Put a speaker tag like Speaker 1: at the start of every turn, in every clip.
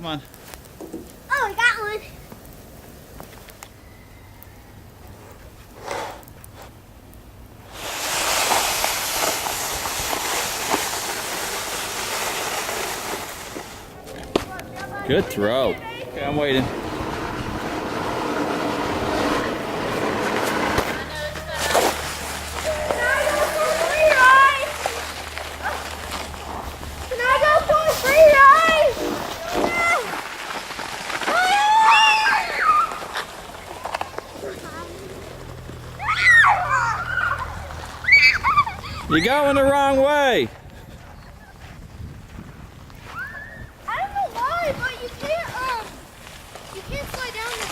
Speaker 1: Come on.
Speaker 2: Oh, I got one.
Speaker 1: Good throw. Okay, I'm waiting. You're going the wrong way.
Speaker 2: I don't know why, but you can't slide down the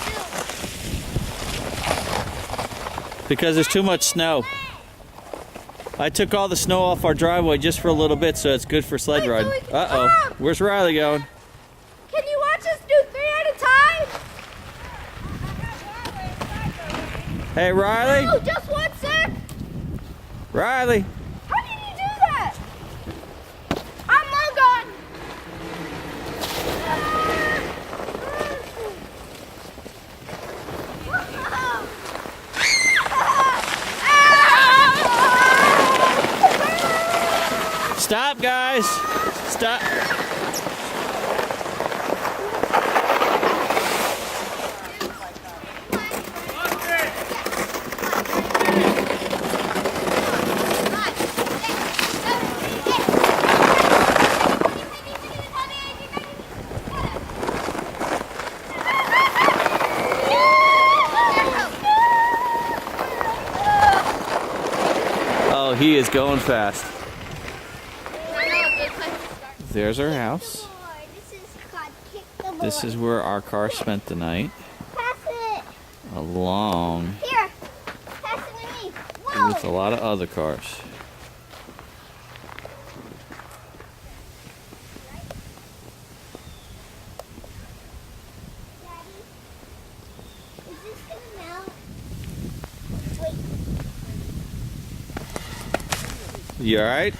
Speaker 2: hill.
Speaker 1: Because there's too much snow. I took all the snow off our driveway just for a little bit, so it's good for sled
Speaker 2: Wait, so
Speaker 1: riding.
Speaker 2: we can-
Speaker 1: Uh-oh. Where's Riley going?
Speaker 2: Can you watch us do 3 at a time?
Speaker 1: Hey, Riley.
Speaker 2: No, just 1 sec.
Speaker 1: Riley.
Speaker 2: How did you do that? I'm Logan.
Speaker 1: Stop, guys. Stop. Oh, he is going fast. There's our house. This is where our car spent the night.
Speaker 2: Pass it.
Speaker 1: Along
Speaker 2: Here. Pass it to me. Whoa.
Speaker 1: with a lot of other cars.
Speaker 2: Daddy, is this gonna melt? Wait.
Speaker 1: You alright?